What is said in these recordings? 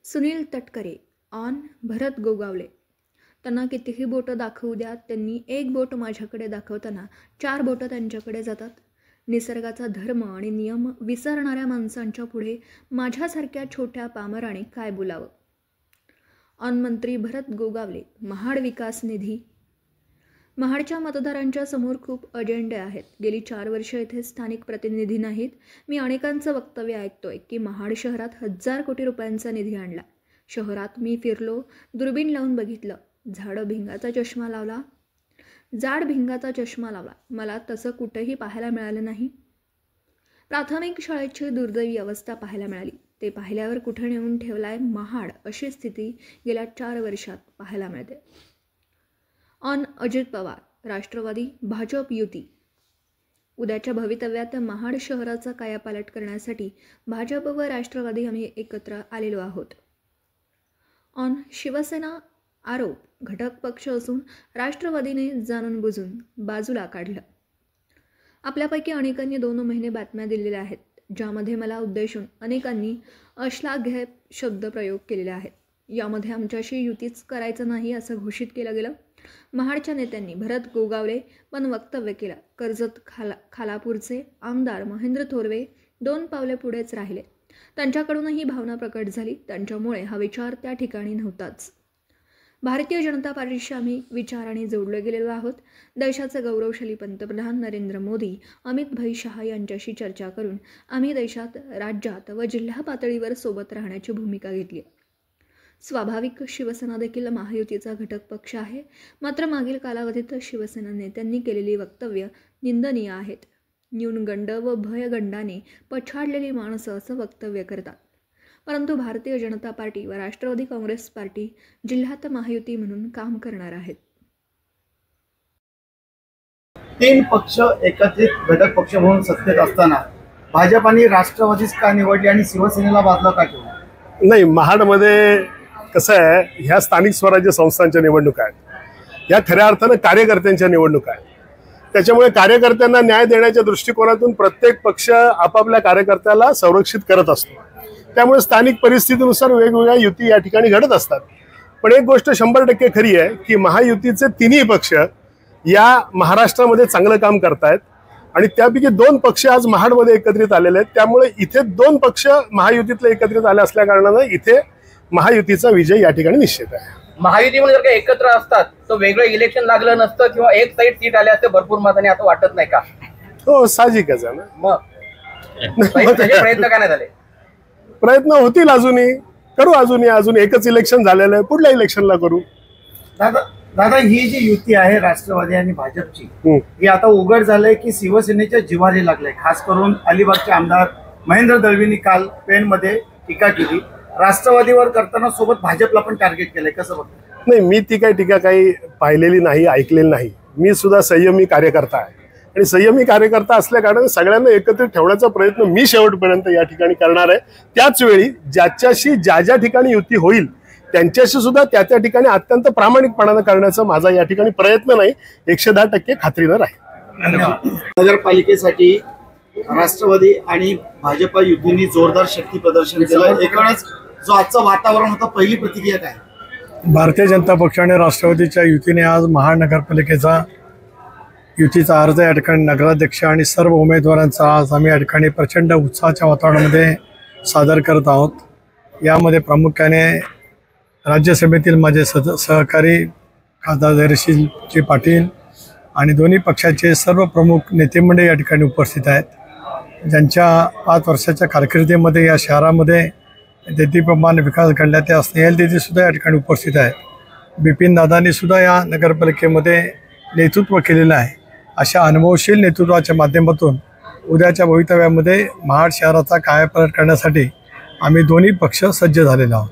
Sunil Tatkare on Bharat Gogawale. त्यांना कितीही बोटं दाखवू द्या, त्यांनी एक बोट माझ्याकडे दाखवताना 4 बोटं त्यांच्याकडे जातात. निसर्गाचा धर्म आणि नियम विसरणाऱ्या माणसांच्या पुढे माझ्यासारख्या छोट्या पामराने काय बोलावं. ऑन मंत्री भरत गोगावले. महाड विकास निधी. महाडच्या मतदारांच्या समोर खूप अजेंडे आहेत. गेली 4 वर्ष येथे स्थानिक प्रतिनिधी नाहीत. मी अनेकांचं वक्तव्य ऐकतोय की महाड शहरात 1000 कोटी रुपयांचा निधी आणला. शहरात मी फिरलो, दुर्बीण लावून बघितलं, जाड भिंगाचा चष्मा लावला. मला तसं कुठेही पाहायला मिळालं नाही. प्राथमिक शाळेची दुर्दैवी अवस्था पाहायला मिळाली. ते पाहिल्यावर कुठे नेऊन ठेवलाय महाड अशी स्थिती गेल्या 4 वर्षात पाहायला मिळते. ऑन अजित पवार. राष्ट्रवादी भाजप युती. उद्याच्या भवितव्यात महाड शहराचा कायापालट करण्यासाठी भाजप व राष्ट्रवादी आम्ही एकत्र आलेलो आहोत. ऑन शिवसेना. आरोप घटक पक्ष असून राष्ट्रवादीने जाणून बुजून बाजूला काढलं. आपल्यापैकी अनेकांनी 2 महिने बातम्या दिलेल्या आहेत, ज्यामध्ये मला उद्देशून अनेकांनी अश्लाघ्य शब्दप्रयोग केलेले आहेत. यामध्ये आमच्याशी युतीच करायचं नाही असं घोषित केलं गेलं. महाडच्या नेत्यांनी भरत गोगावले पण वक्तव्य केलं. कर्जत खालापूरचे आमदार महेंद्र थोरवे 2 पावले पुढेच राहिले. त्यांच्याकडूनही भावना प्रकट झाली. त्यांच्यामुळे हा विचार त्या ठिकाणी नव्हताच. भारतीय जनता पार्टीशी आम्ही विचाराने जोडले गेलेलो आहोत. देशाचे गौरवशाली पंतप्रधान नरेंद्र मोदी, अमित भाई शहा यांच्याशी चर्चा करून आम्ही देशात, राज्यात व जिल्हा पातळीवर सोबत राहण्याची भूमिका घेतली. स्वाभाविक शिवसेना देखील महायुतीचा घटक पक्ष आहे. मात्र मागील कालावधीत शिवसेना नेत्यांनी केलेली वक्तव्य निंदनीय आहेत. न्यूनगंड व भयगंडाने पछाडलेली माणसं असं वक्तव्य करतात. परंतु भारतीय जनता पार्टी व राष्ट्रवादी काँग्रेस पार्टी जिल्ह्यात महायुती म्हणून काम करणार आहेत. 3 पक्ष एकत्रित घटक पक्ष म्हणून सत्तेत असताना भाजपाने राष्ट्रवादीच का निवडली आणि शिवसेनेला बाजूला का ठेवलं? नाही, महाडमध्ये कसं आहे, ह्या स्थानिक स्वराज्य संस्थांच्या निवडणुका आहेत. ह्या खऱ्या अर्थानं कार्यकर्त्यांच्या निवडणुका आहेत. त्याच्यामुळे कार्यकर्त्यांना न्याय देण्याच्या दृष्टिकोनातून प्रत्येक पक्ष आपापल्या कार्यकर्त्याला संरक्षित करत असतो. त्यामुळे स्थानिक परिस्थितीनुसार वेगवेगळ्या युती या ठिकाणी घडत असतात. पण एक गोष्ट 100% खरी आहे की महायुतीचे 3ही पक्ष या महाराष्ट्रामध्ये चांगलं काम करतायत आणि त्यापैकी 2 पक्ष आज महाडमध्ये एकत्रित आलेले आहेत. त्यामुळे इथे 2 पक्ष महायुतीतले एकत्रित आले असल्या कारणानं इथे महायुतीचा विजय या ठिकाणी निश्चित आहे. महायुतीमध्ये जर का एकत्र असतात तर वेगळं इलेक्शन लागलं नसतं किंवा एक साईड सीट आले असते भरपूर मताने, असं वाटत नाही का? हो, साहजिकच आहे ना. मग प्रयत्न का नाही झाले? प्रयत्न होतील, अजूनही करू. अजून एकच इलेक्शन झालेलं आहे, पुढल्या इलेक्शनला करू. दादा, ही जी युती आहे राष्ट्रवादी आणि भाजपची, ही आता उघड झालंय की शिवसेनेच्या जिव्हारी लागलंय. खास करून अलिबागचे आमदार महेंद्र दळवींनी काल पेणमध्ये टीका केली. राष्ट्रवादीवर करताना सोबत भाजपला पण टार्गेट केलंय. कसं बघतो? नाही, मी ती काही टीका काही पाहिलेली नाही, ऐकलेली नाही. मी सुद्धा संयमी कार्यकर्ता आहे आणि संयमी कार्यकर्ता असल्या कारणाने सगळ्यांना एकत्रित ठेवण्याचा प्रयत्न मी शेवटपर्यंत या ठिकाणी करणार आहे. त्याच वेळी ज्याच्याशी ज्या ठिकाणी युती होईल त्यांच्याशी सुद्धा त्या ठिकाणी अत्यंत प्रामाणिकपणानं करण्याचा माझा या ठिकाणी प्रयत्न नाही, 110% खात्रीनं राहील. नगरपालिकेसाठी राष्ट्रवादी आणि भाजपा युतीने जोरदार शक्ती प्रदर्शन केलं. एकूणच जो आजचं वातावरण होतं, पहिली प्रतिक्रिया काय? भारतीय जनता पक्ष आणि राष्ट्रवादीच्या युतीने आज महानगरपालिकेचा युतीचा अर्ज या ठिकाणी नगराध्यक्ष आणि सर्व उमेदवारांचा आज आम्ही या ठिकाणी प्रचंड उत्साहाच्या वातावरणामध्ये सादर करत आहोत. यामध्ये प्रामुख्याने राज्यसभेतील माझे सहकारी खासदार धैर्यशीलजी पाटील आणि दोन्ही पक्षाचे सर्व प्रमुख नेतेमंडळी या ठिकाणी उपस्थित आहेत. ज्यांच्या 5 वर्षाच्या कारकिर्दीमध्ये या शहरामध्ये देदीप्यमान विकास घडला त्या स्नेहल देदीसुद्धा या ठिकाणी उपस्थित आहेत. बिपिन दादांनी सुद्धा या नगरपालिकेमध्ये नेतृत्व केलेलं आहे. अशा अनुभवशील नेतृत्वाच्या माध्यमातून उद्याच्या भवितव्यामध्ये महाड शहराचा कायापालट करण्यासाठी आम्ही दोन्ही पक्ष सज्ज झालेलो आहोत.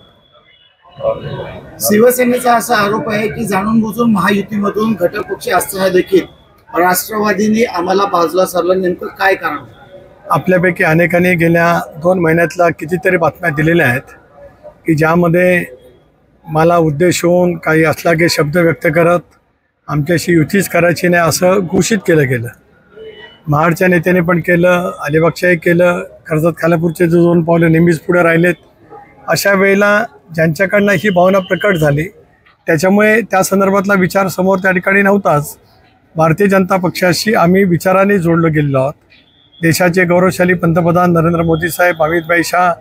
शिवसेनेचा असा आरोप आहे की जाणून बुजून महायुतीमधून घटक पक्ष असताना देखील राष्ट्रवादीने आम्हाला बाजूला सारलं. नेमकं काय कारण? आपल्यापैकी अनेकांनी गेल्या 2 महिन्यातल्या कितीतरी बातम्या दिलेल्या आहेत की ज्यामध्ये मला उद्देशून काही असलागे शब्द व्यक्त करत आमच्याशी युतीच करायची नाही असं घोषित केलं गेलं. महाडच्या नेत्याने पण केलं, अलिबागच्याही केलं, कर्जत खालापूरचे 2 पावले नेहमीच पुढे राहिलेत. अशा वेळेला ज्यांच्याकडनं ही भावना प्रकट झाली त्याच्यामुळे त्या संदर्भातला विचार समोर त्या ठिकाणी नव्हताच. भारतीय जनता पक्षाशी आम्ही विचाराने जोडलो गेलेलो आहोत. देशाचे गौरवशाली पंतप्रधान नरेंद्र मोदी साहेब, अमितभाई शाह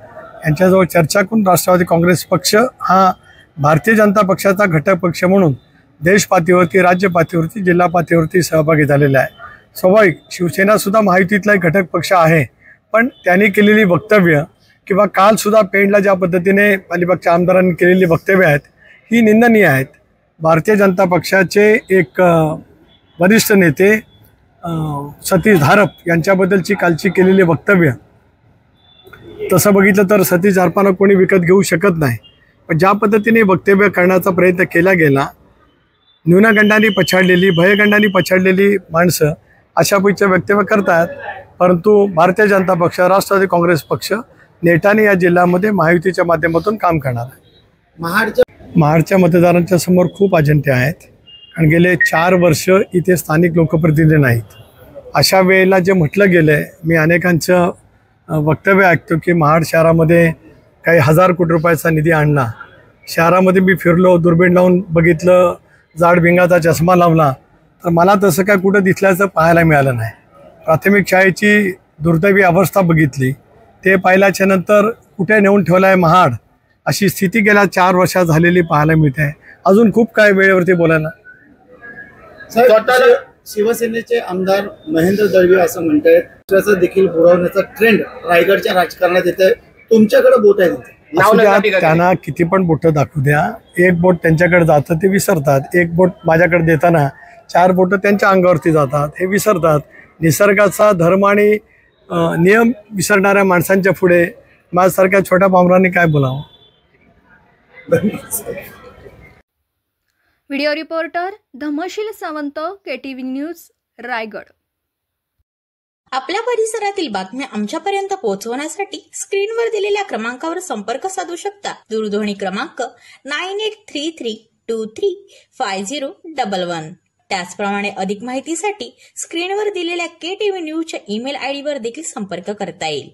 यांच्याजवळ चर्चा करून राष्ट्रवादी काँग्रेस पक्ष हा भारतीय जनता पक्षाचा घटक पक्ष म्हणून देश पातळीवरती, राज्य पातळीवरती, जिल्हा पातळीवरती सहभागी झालेला आहे. स्वाभाविक शिवसेनासुद्धा महायुतीतला एक घटक पक्ष आहे, पण त्यांनी केलेली वक्तव्य किंवा कालसुद्धा पेणला ज्या पद्धतीने अलिबागच्या आमदारांनी केलेली वक्तव्य आहेत ही निंदनीय आहेत. भारतीय जनता पक्षाचे एक वरिष्ठ नेते सतीश धारप यांच्याबद्दलची कालची केलेली वक्तव्य, तसं बघितलं तर सतीश धारपांना कोणी विकत घेऊ शकत नाही, पण ज्या पद्धतीने वक्तव्य करण्याचा प्रयत्न केला गेला, न्यूनगंडांनी पछाडलेली, भयगंडांनी पछाडलेली माणसं अशा पैकी वक्तव्य करतात. परंतु भारतीय जनता पक्ष, राष्ट्रवादी काँग्रेस पक्ष नेटाने या जिल्ह्यामध्ये महायुतीच्या माध्यमातून काम करणार आहे. महाडच्या मतदारांच्या समोर खूप अजेंडे आहेत, कारण गेले 4 वर्ष इथे स्थानिक लोकप्रतिनिधी नाहीत. अशा वेळेला जे म्हटलं गेलं आहे, मी अनेकांचं वक्तव्य ऐकतो की महाड शहरामध्ये काही 1000 कोटी रुपयाचा निधी आणला. शहरामध्ये मी फिरलो, दुर्बीण लावून बघितलं, जाड भिंगाचा चष्मा लावला, तर मला तसं काय कुठं दिसल्याचं पाहायला मिळालं नाही. प्राथमिक शाळेची दुर्दैवी अवस्था बघितली, ते पाहिल्याच्या नंतर कुठे नेऊन ठेवलं आहे महाड, अशी स्थिती गेल्या 4 वर्षात झालेली पाहायला मिळते. अजून खूप काय वेळेवरती बोलायला. शिवसेनेचे आमदार महेंद्र दळवी असं म्हणतायत पक्षाचं देखील बुडवण्याचा ट्रेंड रायगडच्या राजकारणात येत आहे, तुमच्याकडे बोट आहे त्यांचं. त्यांना किती पण बोटं दाखवू द्या, एक बोट त्यांच्याकडे जातं ते विसरतात, एक बोट माझ्याकडे देताना 4 बोटं त्यांच्या अंगावरती जातात हे विसरतात. निसर्गाचा धर्म आणि नियम विसरणाऱ्या माणसांच्या पुढे माझ्यासारख्या छोट्या पामरांनी काय बोलावं. Video reporter Dhamsheel Sawant, KTV news, Raigad. आपल्या परिसरातील बातम्या आमच्यापर्यंत पोहोचवण्यासाठी स्क्रीनवर दिलेल्या क्रमांकावर संपर्क साधू शकता. दूरध्वनी क्रमांक 9833235011. त्याचप्रमाणे अधिक माहितीसाठी स्क्रीनवर दिलेल्या KTV न्यूजच्या ईमेल आयडीवर देखील संपर्क करता येईल.